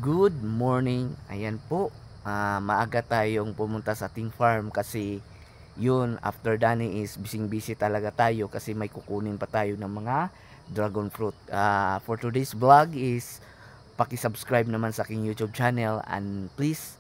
Good morning. Ayan po. Maaga tayong pumunta sa ating farm kasi yun, after dani is busy talaga tayo kasi may kukunin pa tayo ng mga dragon fruit. For today's vlog is paki-subscribe naman sa aking YouTube channel and please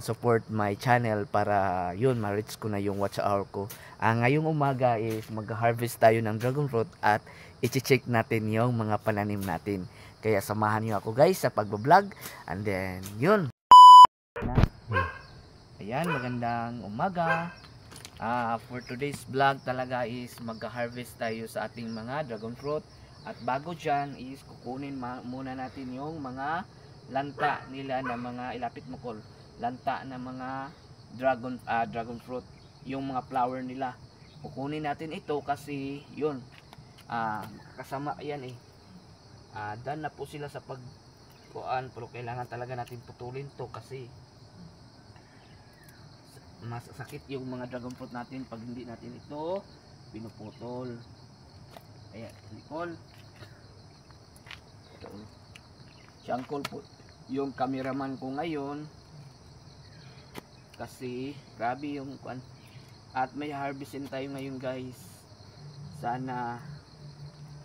support my channel para yun, ma-reach ko na yung watch hour ko. Ngayong umaga is mag-harvest tayo ng dragon fruit at i-check natin yung mga pananim natin. Kaya samahan niyo ako guys sa pagbablog. And then, yun. Ayan, magandang umaga. For today's vlog talaga is mag-harvest tayo sa ating mga dragon fruit. At bago dyan is kukunin muna natin yung mga lanta nila na mga ilapit mo kol. Lanta na mga dragon fruit. Yung mga flower nila. Kukunin natin ito kasi yun. Kasama yan eh. Dan na po sila sa pagkuan, pero kailangan talaga natin putulin to kasi masakit yung mga dragon fruit natin pag hindi natin ito pinuputol. Ayan, Nicole. Si Uncle po yung cameraman ko ngayon kasi grabe yung kuan. At may harvestin tayo ngayon guys. Sana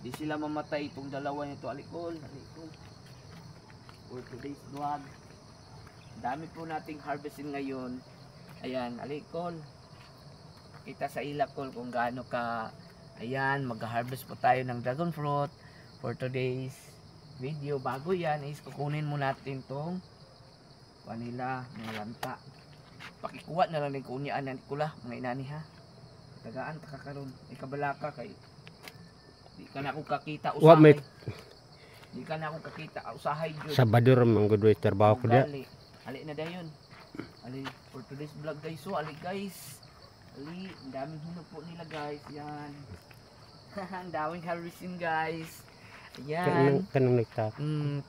di sila mamatay itong dalawa nito. Alikol. For today's vlog, dami po nating harvesting ngayon. Ayan, alikol. Kita sa ilakol kung gaano ka. Ayan, mag-harvest po tayo ng dragon fruit. For today's video, bago yan is kukunin mo natin tong kanila mga lanta. Pakikuha na lang ng kunyaan ng kula mga inani ha. Tagaan takakaroon. Ikabalaka kay di ka na ako kakita usahay. Di ka na ako kakita usahay jud. Sabador man gud way trabaho ko dia. Ali na dayon. Ali for today's vlog guys. So ali guys. Ali, ang daming hinog po nila guys. Yan. Ang daming harvesting guys. Ayan. Kanang nagtap.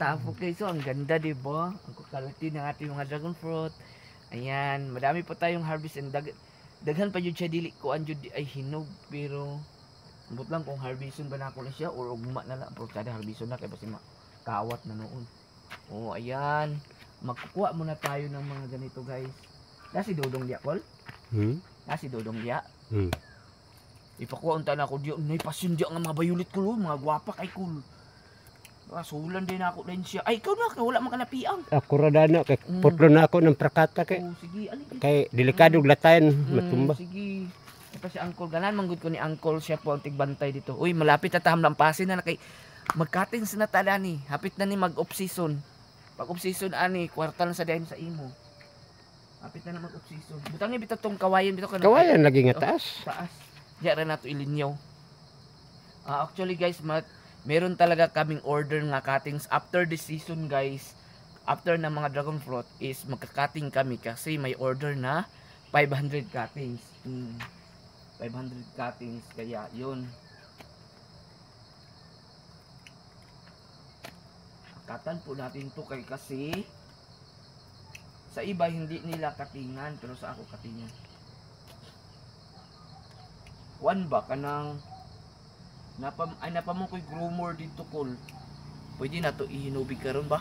Tapo guys. So ang ganda diba? Ang kukalati ng ating mga dragon fruit. Ayan. Madami po tayong harvest and daghan pa jud siya dili ko anjud ay hinog pero but lang kung harbison ba na ako na siya or ugma na lang pero kada harbison na kay basi makawat na noon. Oh ayan, magkukuha muna tayo ng mga ganito guys. Nasi dodong diya kol? Nasi dodong diya? Ipakuha unta na ako diyo. Nay pasyon diya nga mga bayulit ko mga gwapa kay kul. Sulan din ako din siya. Ay ikaw na wala man ka napiang. Ako ra dana kay putlo na ako ng prakata kay. Oh sige ali. Kay delikado glatayan matumba. Sige. Ito si Uncle ganan manggod ko ni Uncle siya po ang tigbantay dito. Uy malapit na taham lampasin na kay magkating sa natala ni. Hapit na ni mag off season. Pag off season ani kwarta lang sa dayon sa imo. Hapit na mag off season. Butang ni bitaw tong kawayan bitaw kana. Kawayan lagi nga taas. Taas. Diya ra nato ilinyaw. Actually guys meron talaga kaming order nga cuttings after this season guys. After na mga dragon fruit is magka-cutting kami kasi may order na 500 cuttings. 500 cuttings kaya yun. Katan po natin to kay kasi sa iba hindi nila katingan pero sa ako katingan. Kuan ba kanang napamong ko'y groomer dito kol. Pwede na to ihinubig karon ba?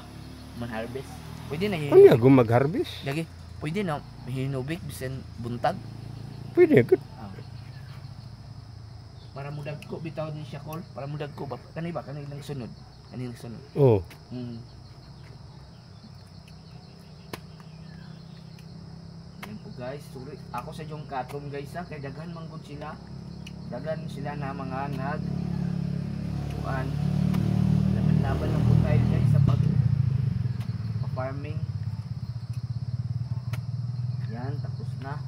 Man-harvest. Pwede na hinubig. Ano yung mag-harvest? Lagi. Pwede na hinubig bisan buntag. Pwede good. Para mudag ko bitaw ni siya kol. Para mudag ko ba? Kanay lang sunod. Kanay lang sunod. Oh. Yan po guys. Sorry. Ako sa yung katon guys ha. Kaya daghan manggod sila. Daghan sila na mga kuan. Laban lang po tayo guys sa farming. Yan. Tapos na.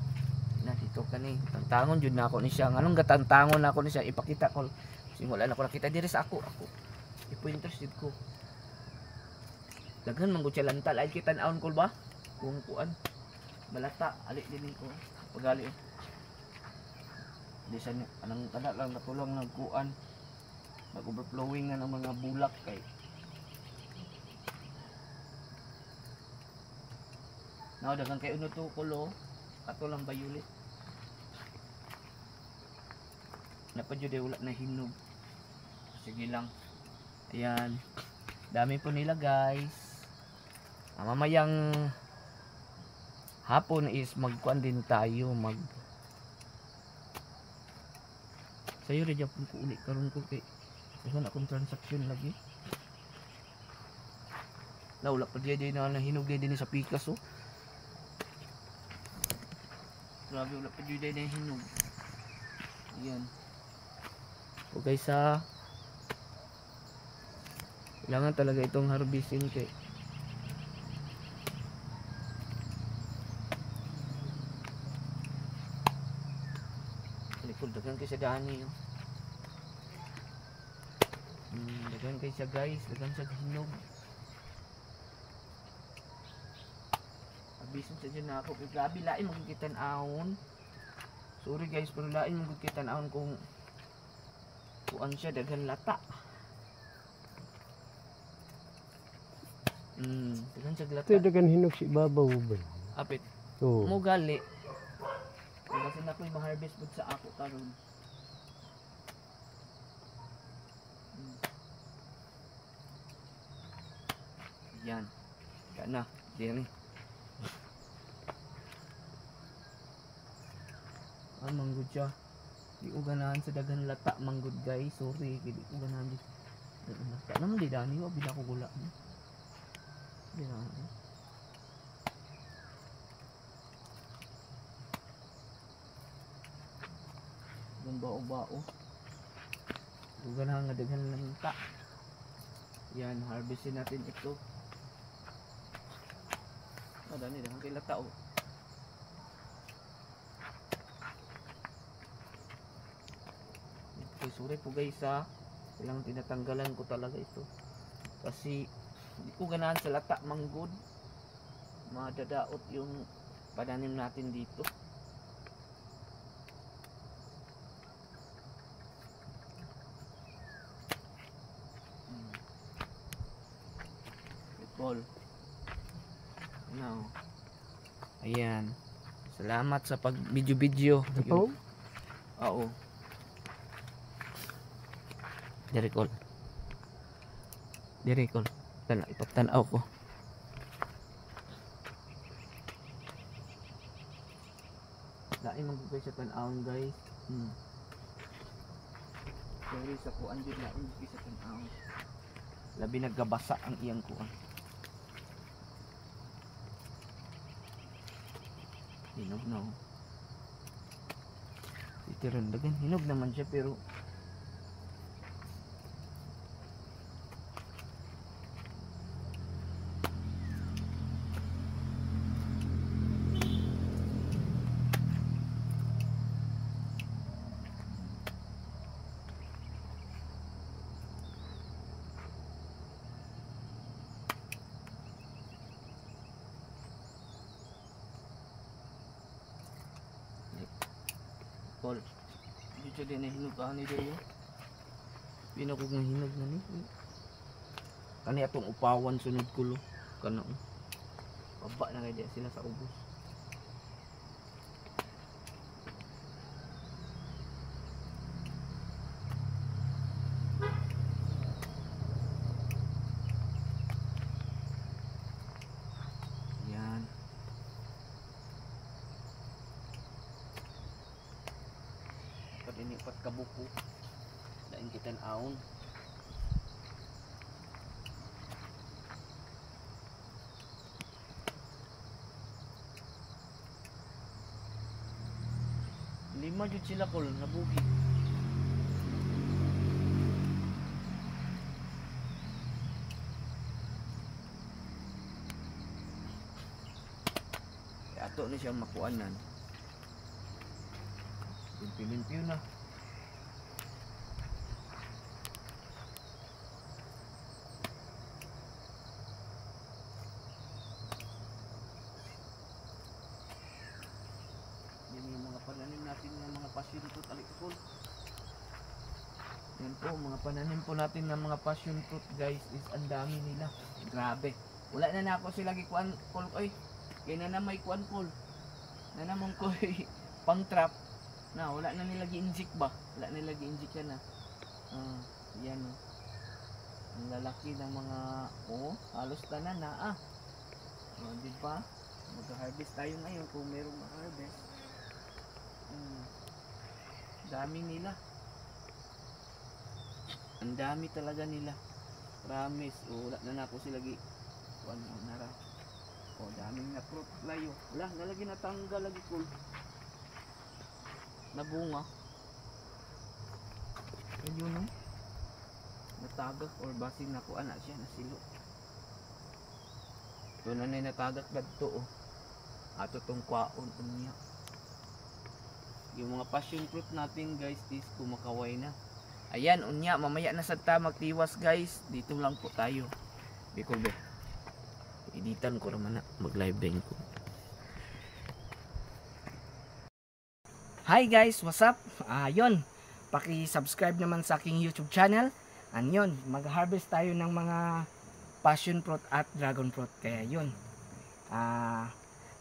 Dito kani tantangon jud na ako ni siya nganong gatantangon na ako ni siya ipakita ko simula na ko nakita diri sa ako ipo interested ko daghan man gud siya lantal ay kitan-aon ko ba kung kuan balata ali din ko pagali di sa anang kada lang natulong ng kuan nag-overflowing na ng mga bulak kay daghang kay uno to kulo ato lang bayulit napadyo de wala na hinog. Sige lang. Ayan. Dami po nila guys. Mamayang hapon is magkuan din tayo sayo rin Japon ko ulit karon ko kay wala akong transaction lagi. Wala pa diya na hinog din sa pikas oh. Grabe wala pa diya na hinog. Ayan. So guys kailangan talaga itong harvesting kay dagan kay sa dani oh. Dagan kay siya guys, dagan siya hinog. Abisan sa dyan ako kay grabe lain magkitan-ahon. Sorry guys pero lain magkitan-ahon kung kuan siya dagan lata. Dagan siya lata. Ito dagan hinog si babaw ba? Apit. Oo. Mo gali. Kasi na ko'y ma-harvest food sa ako karon. Yan. Yan na. Diyan eh. Manggod siya. Di ko ganahan sa dagan lata manggod guys. Sorry. Di ko ganahan di. Lata naman di dani. Bila ko gula. Di na. Yung bao-bao. Dugan nga daghan lang ta. Yan, harvestin natin ito. Dani dahan kay lata oh. Okay, sorry po guys kailangan tinatanggalan ko talaga ito. Kasi hindi ko ganahan sa lata manggod. Madadaot yung pananim natin dito. Ball. No. Ayan. Salamat sa pag video. Ito? Oo. Dirikol. Ipagtanaw ko. Lain magugay sa tanawon guys. Sorry sa kuan din lain magugay sa tanawon. Labi nagkabasa ang iyang kuan. Hinog na oh. Titiran dagan. Hinog naman siya pero Paul, dito din na hinog ani dayo. Pinakog nga hinog na ni. Kani atong upawan sunod kulo. Kana baba na kay sila sa ubos. Yan. Ini pat kabuko lain kita aon lima jud sila kol nabuhi ato ni siya makuanan limpyo na. Yan yung mga pananim natin ng mga passion fruit alikol. Yan po, mga pananim po natin ng mga passion fruit guys is ang dami nila. Grabe. Wala na ako sila gikuan kol oy. Kaya na may kuan kol. Na namang ko pang trap. Na wala na nila gi-inject ba? Wala nila gi-inject yan yan oh. Ang lalaki ng mga halos tanan na O, di ba? Mag-harvest tayo ngayon kung merong ma-harvest. Dami nila. Ang dami talaga nila. Promise. O, wala na ako sila gi. Kuan mo na ra. O, daming na fruit layo. Wala, nalagi natanggal lagi cool. Nabunga. Ayun no. Natagak or basing na kuan na siya nasilo. Ito na na natagak gadto oh. Ato tong kwaon niya. Yung mga passion fruit natin guys, is kumakaway na. Ayan, unya, mamaya na sa ta magtiwas guys. Dito lang po tayo. Bicol be. Editan ko naman na mag-live din ko. Hi guys, what's up? Ayun, paki-subscribe naman sa aking YouTube channel. Ayun, mag-harvest tayo ng mga passion fruit at dragon fruit. Kaya yun.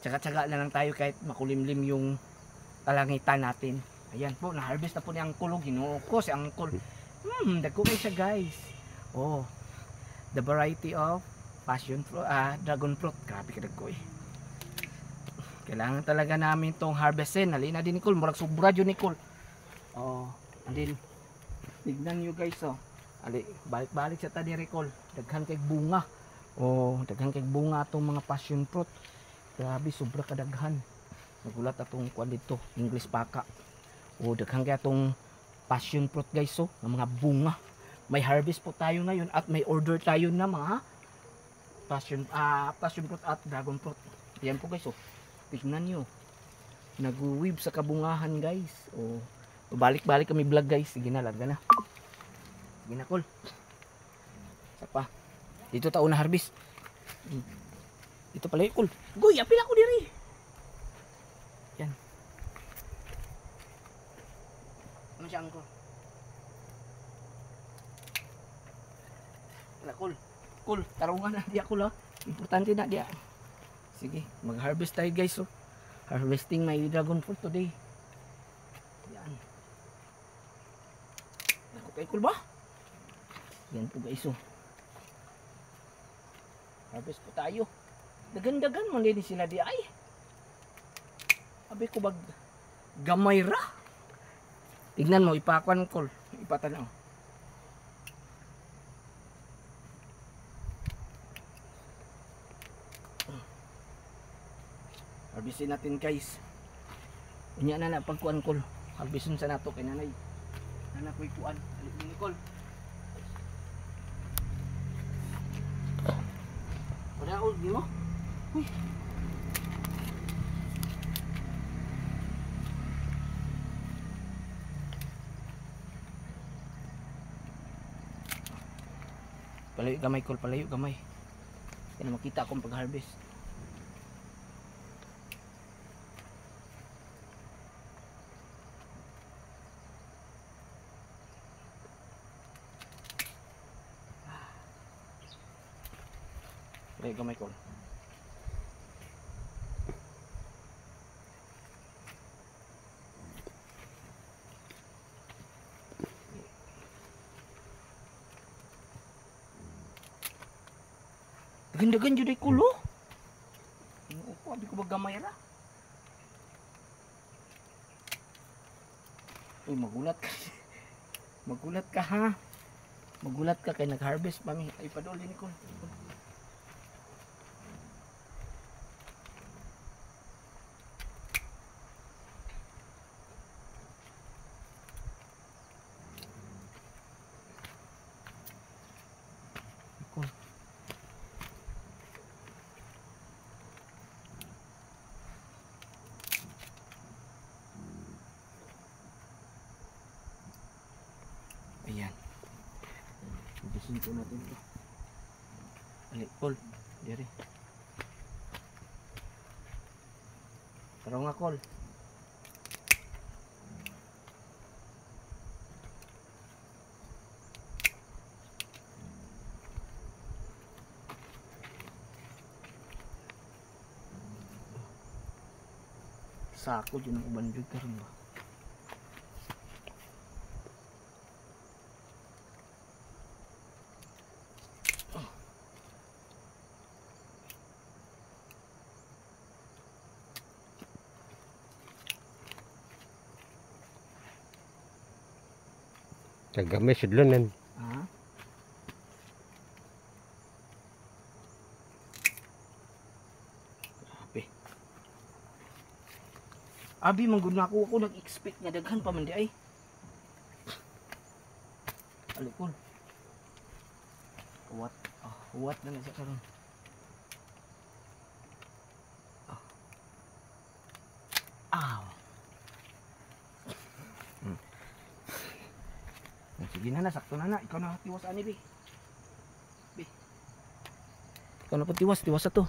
Tsaga-tsaga na lang tayo kahit makulimlim yung kalangitan natin. Ayan po, na-harvest na po ni Uncle. Ginoo ko si Uncle. Dagko kayo siya guys. Oh, the variety of passion fruit, dragon fruit. Grabe ka dagko eh. Kailangan talaga namin tong harvestin. Halina din Nicole, murag sobra yun Nicole. Oh, and then tignan nyo guys oh. Ali, balik-balik sa tadi Nicole. Daghan kay bunga. Oh, daghan kay bunga atong mga passion fruit. Grabe, sobra kadaghan. Nagulat atong kuan dito, English paka. Oh, daghan kay atong passion fruit guys oh, ng mga bunga. May harvest po tayo ngayon at may order tayo na mga passion fruit at dragon fruit. Ayan po guys oh. Tignan nyo. Nag-weave sa kabungahan guys. Oh, balik-balik kami vlog guys. Sige na, larga na. Sige na, cool. Isa pa. Dito taon na harvest. Dito pala cool. Goy, apil ako diri. Yan. Ano siya ko? Wala, cool. Cool, tarungan na dia cool ha. Importante na dia. Sige, mag-harvest tayo guys oh. Harvesting my dragon fruit today. Yan. Ako kay cool ba? Yan po guys oh. Harvest po tayo. Dagan-dagan mo din sila di ay. Abi ko bag gamay ra. Tignan mo, ipakuan ko. Ipatanaw. Harvestin natin guys. Unya na pagkuan ko. Harvestin sa nato kay nanay. Nana ko'y kuan. Nicole. Wala old mo? Uy. Palayo gamay Col, palayo gamay. Kaya makita akong pag-harvest. Palayo gamay Col. Dagan-dagan jud ay kulo. Ako abi ko bagamay ra. Uy, magulat ka. Magulat ka ha. Magulat ka kay nag-harvest pa mi. Ay padol din ko. Ayan. Ubusin po natin ito. Ali, Col. Diri. Taro nga, Col. Sako dyan ang uban dyan karon ba? Tagamay sudlanan. Ha? Grabe. Abi manggod na ako nag-expect nga daghan pa man di ay. Alikol. What? What na siya karon? Aw. Sige na, sakto na. Ikaw na tiwas ani, Bi. Ikaw na pa tiwas sa to.